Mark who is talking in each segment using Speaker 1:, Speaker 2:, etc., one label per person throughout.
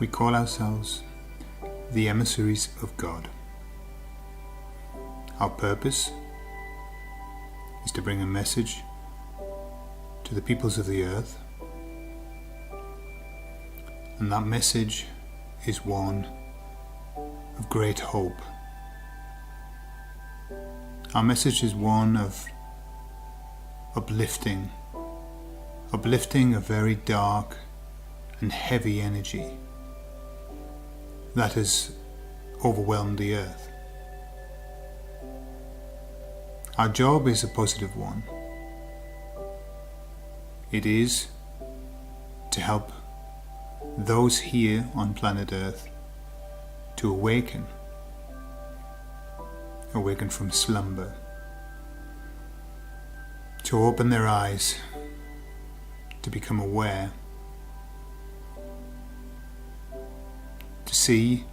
Speaker 1: We call ourselves the Emissaries of God. Our purpose is to bring a message to the peoples of the earth, and that message is one of great hope. Our message is one of uplifting a very dark and heavy energy that has overwhelmed the earth. Our job is a positive one. It is to help those here on planet Earth to awaken from slumber, to open their eyes, to become aware, to see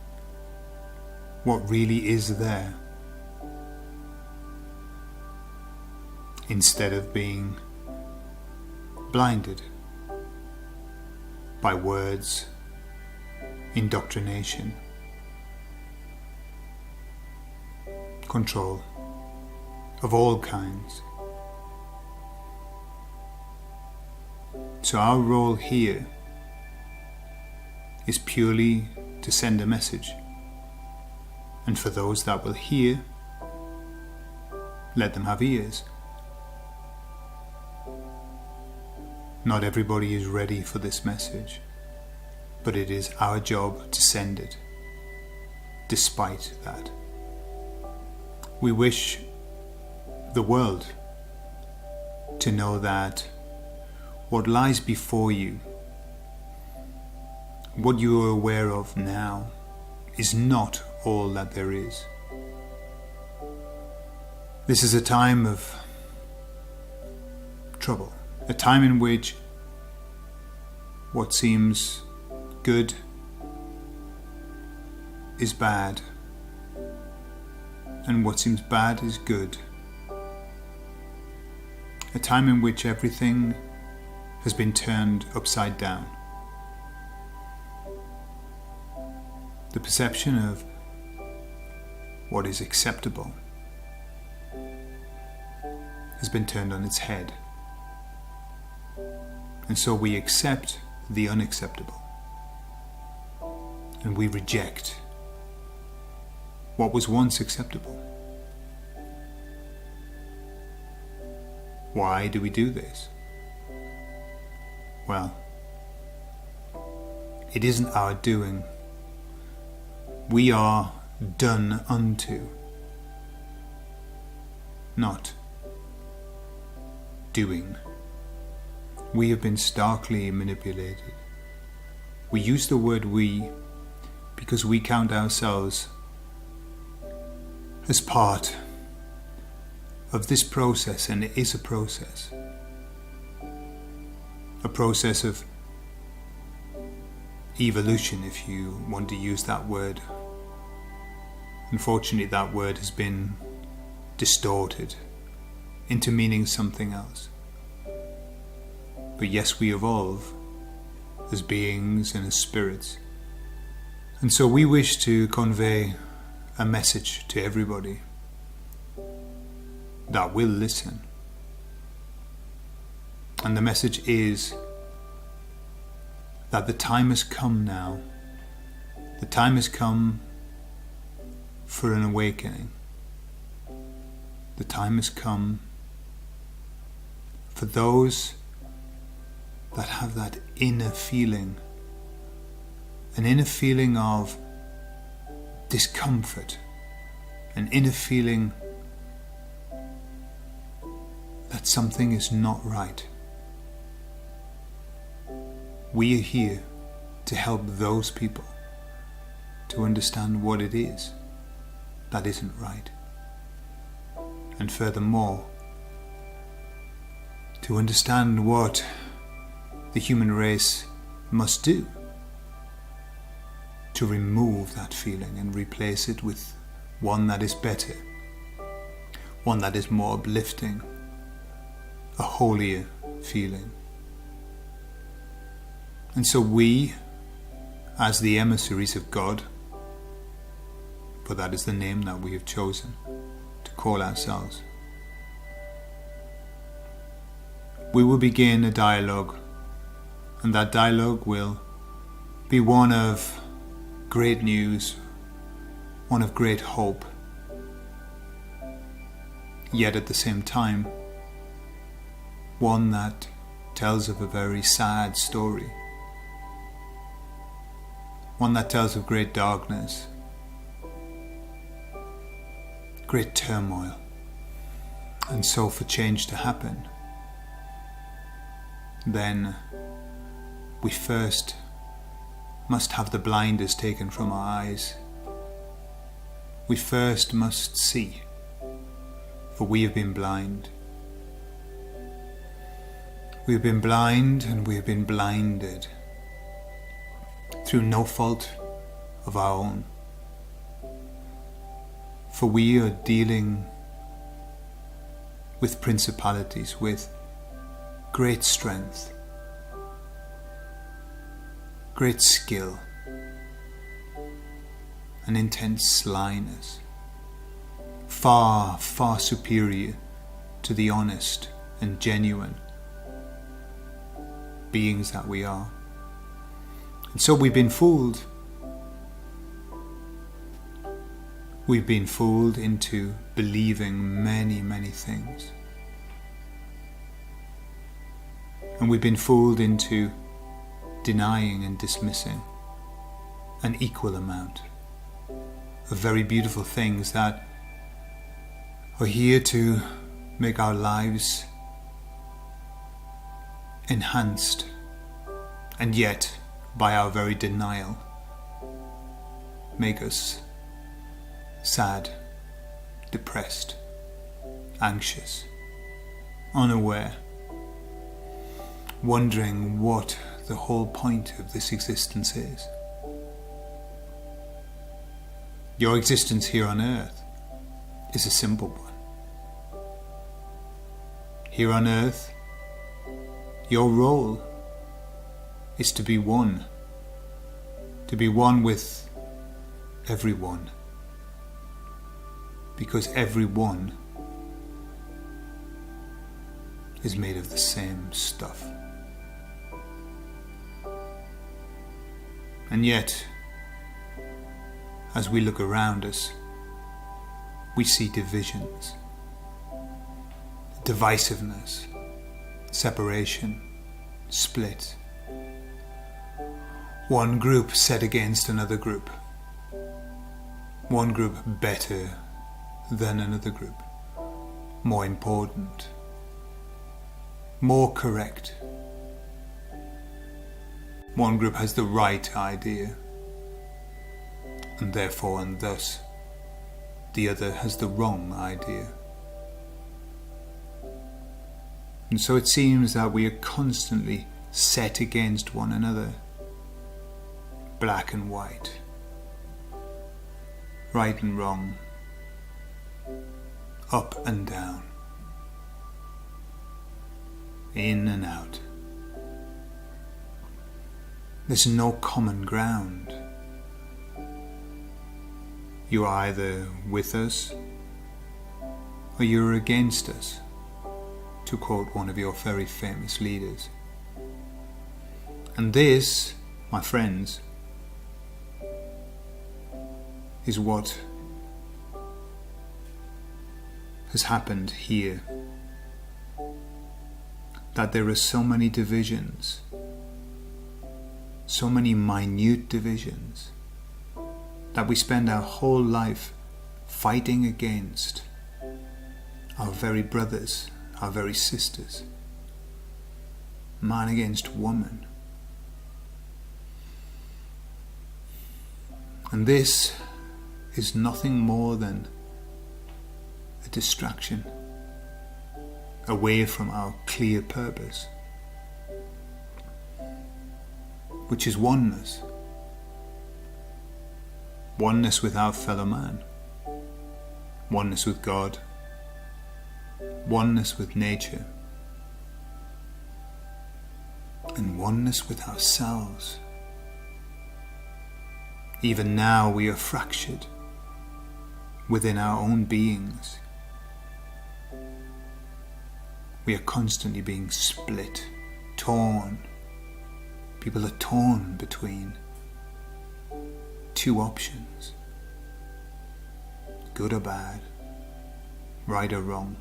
Speaker 1: what really is there, instead of being blinded by words, indoctrination, control of all kinds. So our role here is purely to send a message, and for those that will hear, let them have ears. Not everybody is ready for this message, but it is our job to send it. Despite that, we wish the world to know that what lies before you, what you are aware of now, is not all that there is. This is a time of trouble, a time in which what seems good is bad, and what seems bad is good. A time in which everything has been turned upside down. The perception of what is acceptable has been turned on its head. And so we accept the unacceptable, and we reject what was once acceptable. Why do we do this? Well, it isn't our doing. We are done unto, not doing. We have been starkly manipulated. We use the word we because we count ourselves as part of this process, and it is a process of evolution, if you want to use that word. Unfortunately, that word has been distorted into meaning something else. But yes, we evolve as beings and as spirits. And so we wish to convey a message to everybody that will listen. And the message is that the time has come now. The time has come for an awakening. The time has come for those that have that inner feeling, an inner feeling of discomfort, an inner feeling that something is not right. We are here to help those people to understand what it is that isn't right, and furthermore to understand what the human race must do to remove that feeling and replace it with one that is better, one that is more uplifting, a holier feeling. And so we, as the Emissaries of God, for that is the name that we have chosen to call ourselves, we will begin a dialogue, and that dialogue will be one of great news, one of great hope, yet at the same time, one that tells of a very sad story, one that tells of great darkness, great turmoil. And so for change to happen, then we first must have the blinders taken from our eyes. We first must see, for we have been blind. We have been blind and we have been blinded through no fault of our own. For we are dealing with principalities with great strength, great skill, and intense slyness, far, far superior to the honest and genuine beings that we are. And so we've been fooled. We've been fooled into believing many, many things. And we've been fooled into denying and dismissing an equal amount of very beautiful things that are here to make our lives enhanced, and yet by our very denial make us sad, depressed, anxious, unaware, wondering what the whole point of this existence is. Your existence here on earth is a simple one. Here on earth, your role is to be one with everyone, because everyone is made of the same stuff. And yet, as we look around us, we see divisions, divisiveness, separation, split. One group set against another group. One group better than another group. More important. More correct. One group has the right idea, and therefore and thus the other has the wrong idea. And so it seems that we are constantly set against one another, black and white, right and wrong, up and down, in and out. There's no common ground. You are either with us or you're against us, to quote one of your very famous leaders. And this, my friends, is what has happened here. That there are so many divisions, so many minute divisions, that we spend our whole life fighting against our very brothers, our very sisters, man against woman. And this is nothing more than a distraction away from our clear purpose, which is oneness. Oneness with our fellow man, oneness with God, oneness with nature, and oneness with ourselves. Even now we are fractured within our own beings. We are constantly being split, torn. People are torn between two options, good or bad, right or wrong,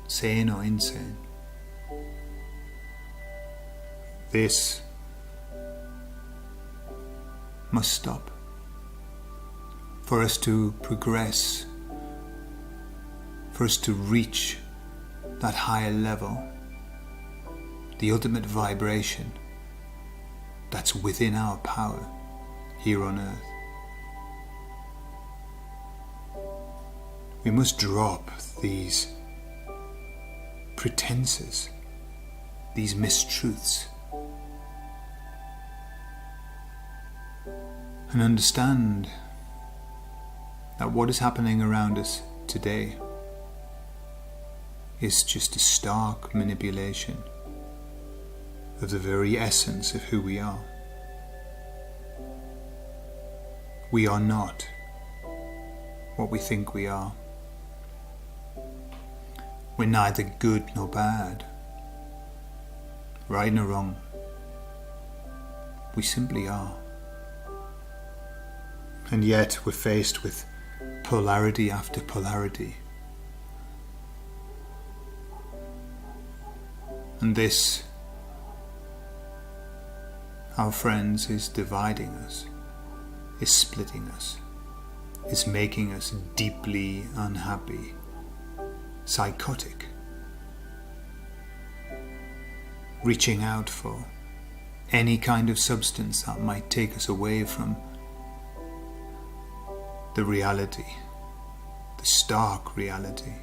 Speaker 1: sane or insane. This must stop. For us to progress, for us to reach that higher level, the ultimate vibration that's within our power here on earth. We must drop these pretenses, these mistruths, and understand that what is happening around us today is just a stark manipulation of the very essence of who we are. We are not what we think we are. We're neither good nor bad, right nor wrong. We simply are. And yet we're faced with polarity after polarity. And this, our friends, is dividing us, is splitting us, is making us deeply unhappy, psychotic, reaching out for any kind of substance that might take us away from the reality, the stark reality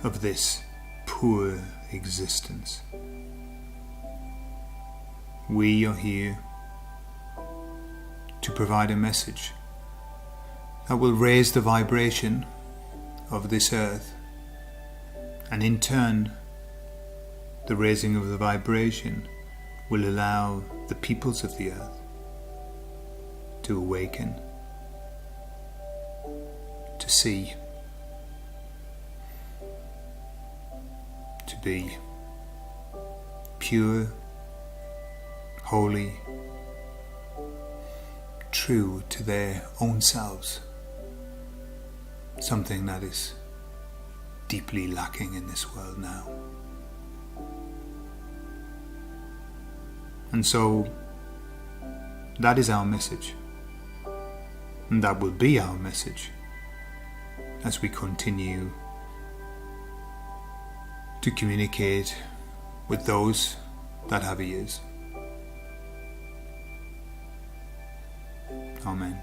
Speaker 1: of this poor existence. We are here to provide a message that will raise the vibration of this earth, and in turn the raising of the vibration will allow the peoples of the earth to awaken, to see, to be pure, holy, true to their own selves, something that is deeply lacking in this world now. And so that is our message, and that will be our message as we continue to communicate with those that have ears. Amen.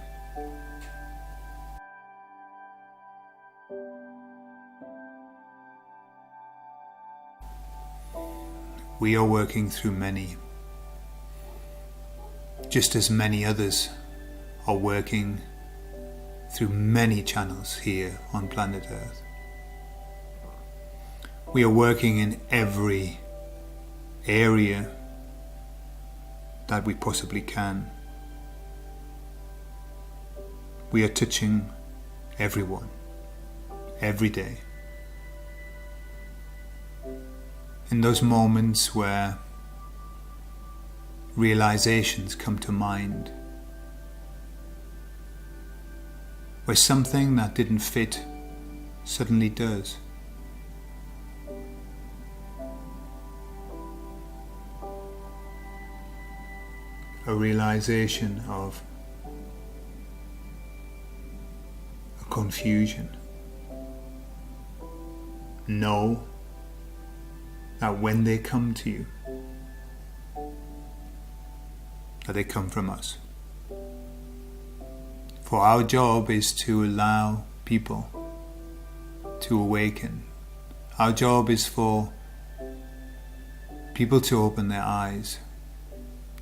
Speaker 1: We are working through many, just as many others are working through many channels here on planet Earth. We are working in every area that we possibly can. We are touching everyone, every day. In those moments where realizations come to mind, where something that didn't fit suddenly does. A realization of a confusion. Know that when they come to you, that they come from us. For our job is to allow people to awaken. Our job is for people to open their eyes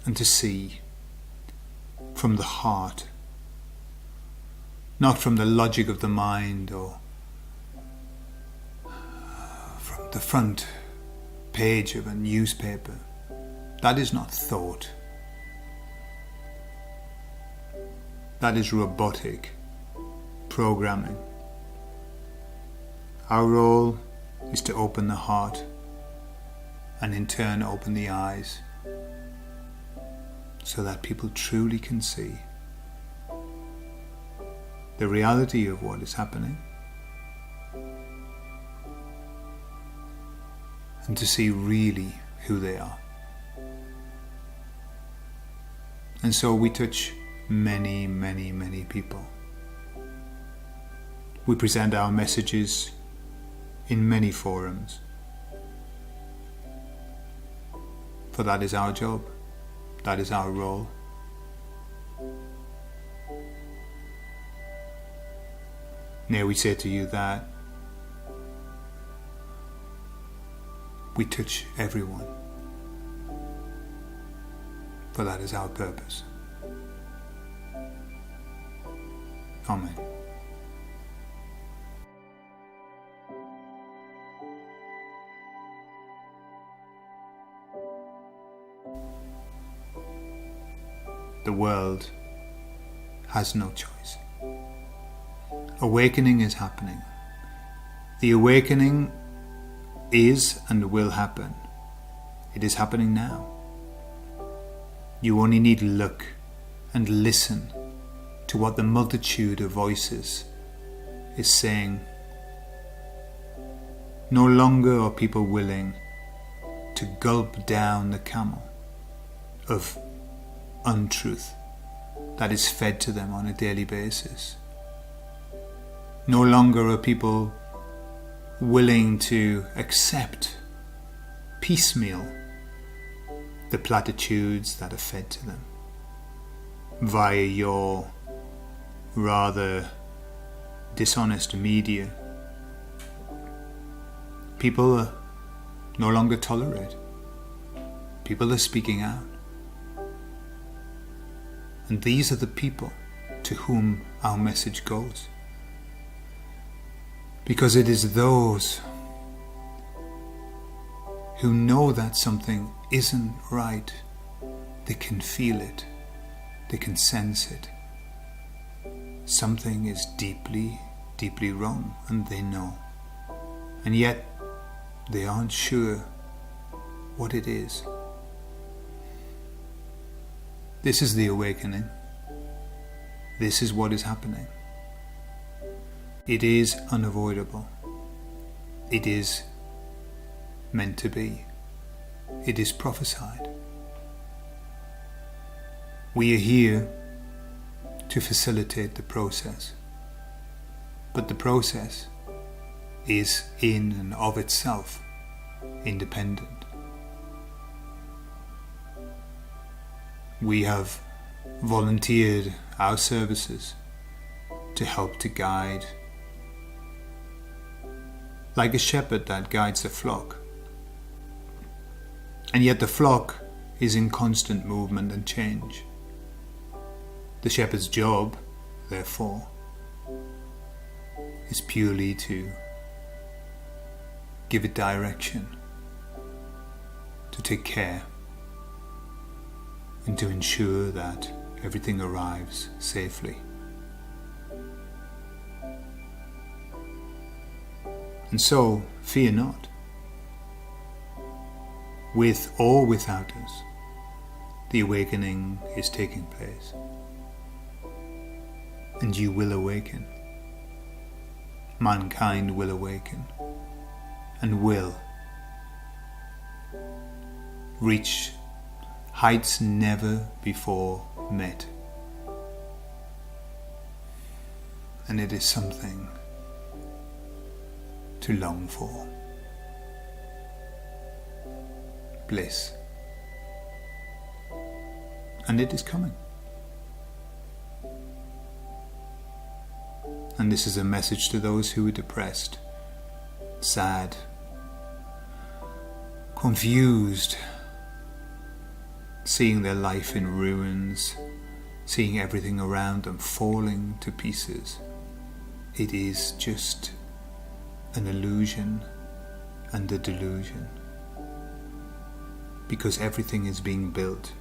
Speaker 1: and to see from the heart, not from the logic of the mind or from the front page of a newspaper. That is not thought. That is robotic programming. Our role is to open the heart and in turn open the eyes so that people truly can see the reality of what is happening and to see really who they are. And so we touch many, many, many people. We present our messages in many forums, for that is our job, that is our role. Now we say to you that we touch everyone, for that is our purpose. Amen. The world has no choice. Awakening is happening. The awakening is and will happen. It is happening now. You only need to look and listen to what the multitude of voices is saying. No longer are people willing to gulp down the camel of untruth that is fed to them on a daily basis. No longer are people willing to accept piecemeal the platitudes that are fed to them via your rather dishonest media. People are no longer tolerate. People are speaking out. And these are the people to whom our message goes. Because it is those who know that something isn't right. They can feel it. They can sense it. Something is deeply, deeply wrong, and they know. And yet, they aren't sure what it is. This is the awakening. This is what is happening. It is unavoidable. It is meant to be. It is prophesied. We are here to facilitate the process. But the process is in and of itself independent. We have volunteered our services to help to guide, like a shepherd that guides the flock. And yet the flock is in constant movement and change. The shepherd's job, therefore, is purely to give it direction, to take care, and to ensure that everything arrives safely. And so, fear not. With or without us, the awakening is taking place. And you will awaken. Mankind will awaken and will reach heights never before met. And it is something to long for. Bliss. And it is coming. And this is a message to those who are depressed, sad, confused, seeing their life in ruins, seeing everything around them falling to pieces. It is just an illusion and a delusion, because everything is being built,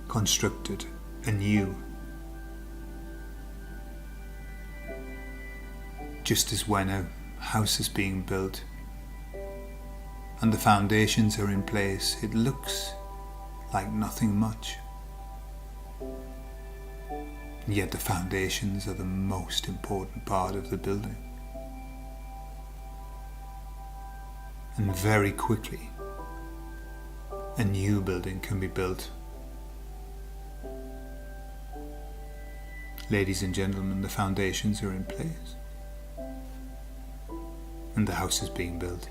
Speaker 1: constructed anew just as when a house is being built and the foundations are in place, it looks like nothing much. And yet the foundations are the most important part of the building. And very quickly, a new building can be built. Ladies and gentlemen, the foundations are in place. And the house is being built.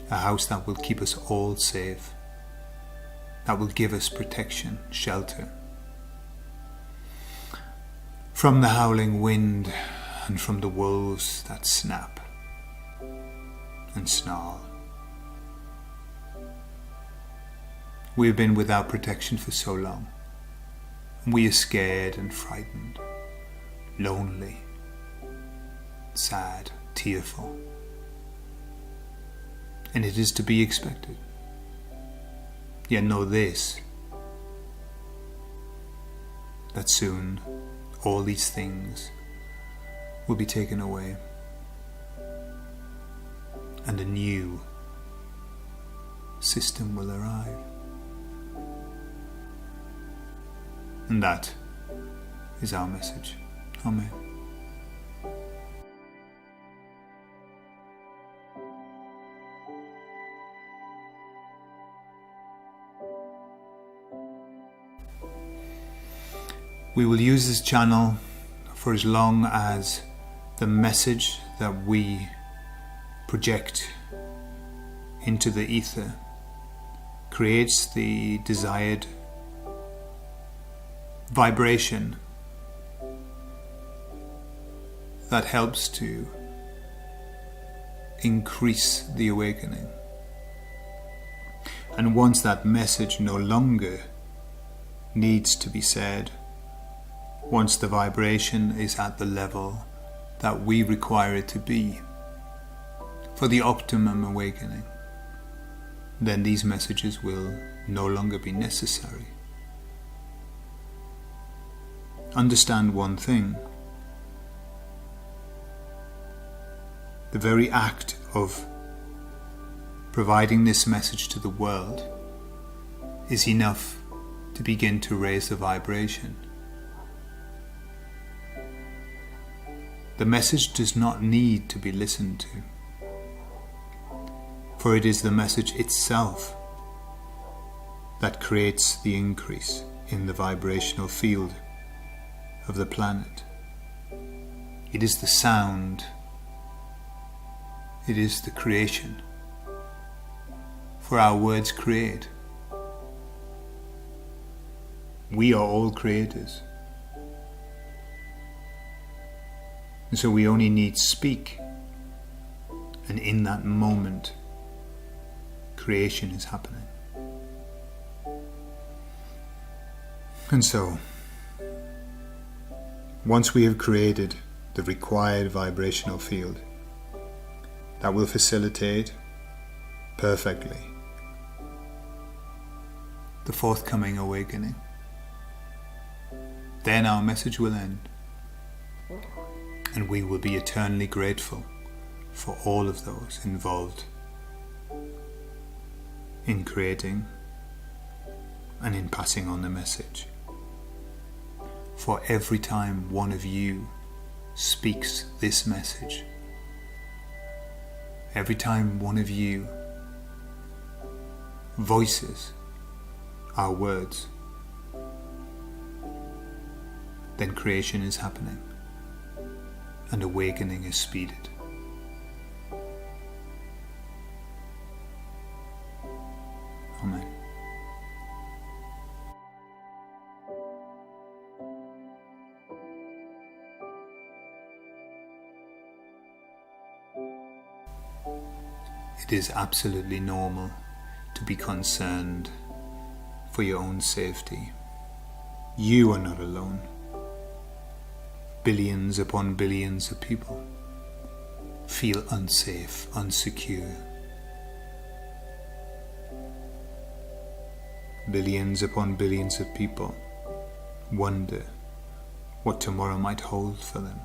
Speaker 1: A house that will keep us all safe, that will give us protection, shelter from the howling wind and from the wolves that snap and snarl. We have been without protection for so long, and we are scared and frightened, lonely, sad, tearful. And it is to be expected. Yet know this, that soon all these things will be taken away, and a new system will arrive. And that is our message. Amen. We will use this channel for as long as the message that we project into the ether creates the desired vibration that helps to increase the awakening. And once that message no longer needs to be said, once the vibration is at the level that we require it to be for the optimum awakening, then these messages will no longer be necessary. Understand one thing: the very act of providing this message to the world is enough to begin to raise the vibration. The message does not need to be listened to, for it is the message itself that creates the increase in the vibrational field of the planet. It is the sound, it is the creation, for our words create. We are all creators. And so we only need speak, and in that moment, creation is happening. And so, once we have created the required vibrational field that will facilitate perfectly the forthcoming awakening, then our message will end. And we will be eternally grateful for all of those involved in creating and in passing on the message. For every time one of you speaks this message, every time one of you voices our words, then creation is happening. And awakening is speeded. Amen. It is absolutely normal to be concerned for your own safety. You are not alone. Billions upon billions of people feel unsafe, unsecure. Billions upon billions of people wonder what tomorrow might hold for them.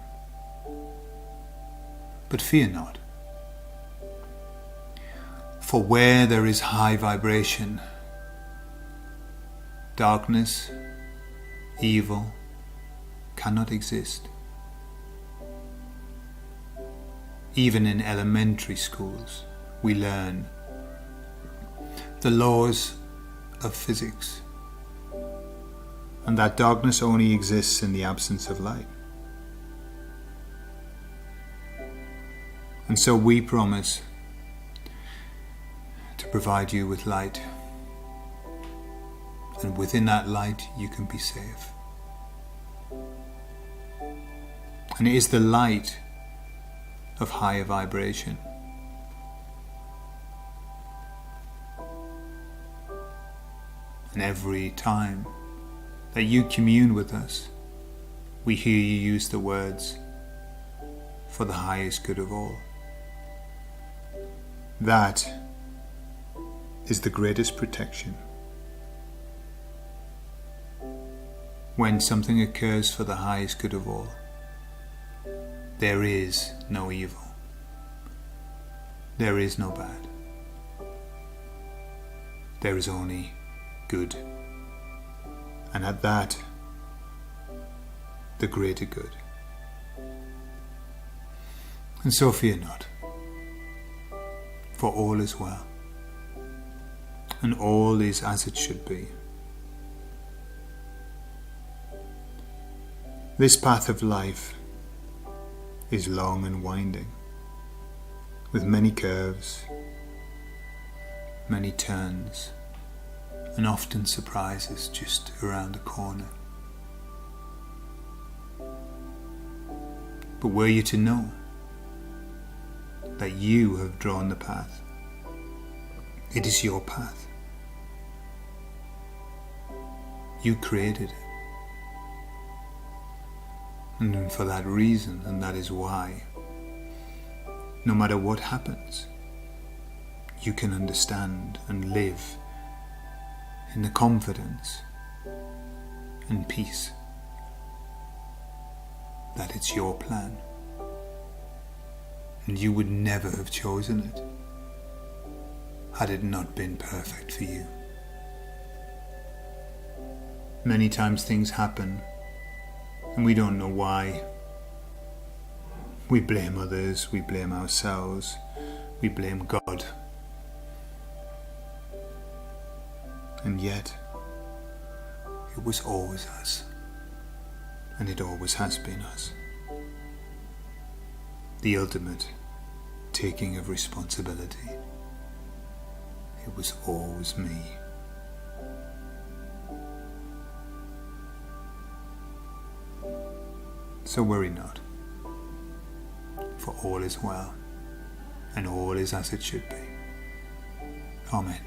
Speaker 1: But fear not, for where there is high vibration, darkness, evil cannot exist. Even in elementary schools, we learn the laws of physics, and that darkness only exists in the absence of light. And so we promise to provide you with light, and within that light you can be safe. And it is the light of higher vibration. And every time that you commune with us, we hear you use the words, "for the highest good of all." That is the greatest protection. When something occurs for the highest good of all, there is no evil. There is no bad. There is only good. And at that, the greater good. And so fear not, for all is well, and all is as it should be. This path of life is long and winding, with many curves, many turns, and often surprises just around the corner. But were you to know that you have drawn the path, it is your path. You created it. And for that reason, and that is why, no matter what happens, you can understand and live in the confidence and peace that it's your plan, and you would never have chosen it had it not been perfect for you. Many times things happen and we don't know why. We blame others, we blame ourselves, we blame God. And yet, it was always us, and it always has been us. The ultimate taking of responsibility. It was always me. So worry not, for all is well, and all is as it should be. Amen.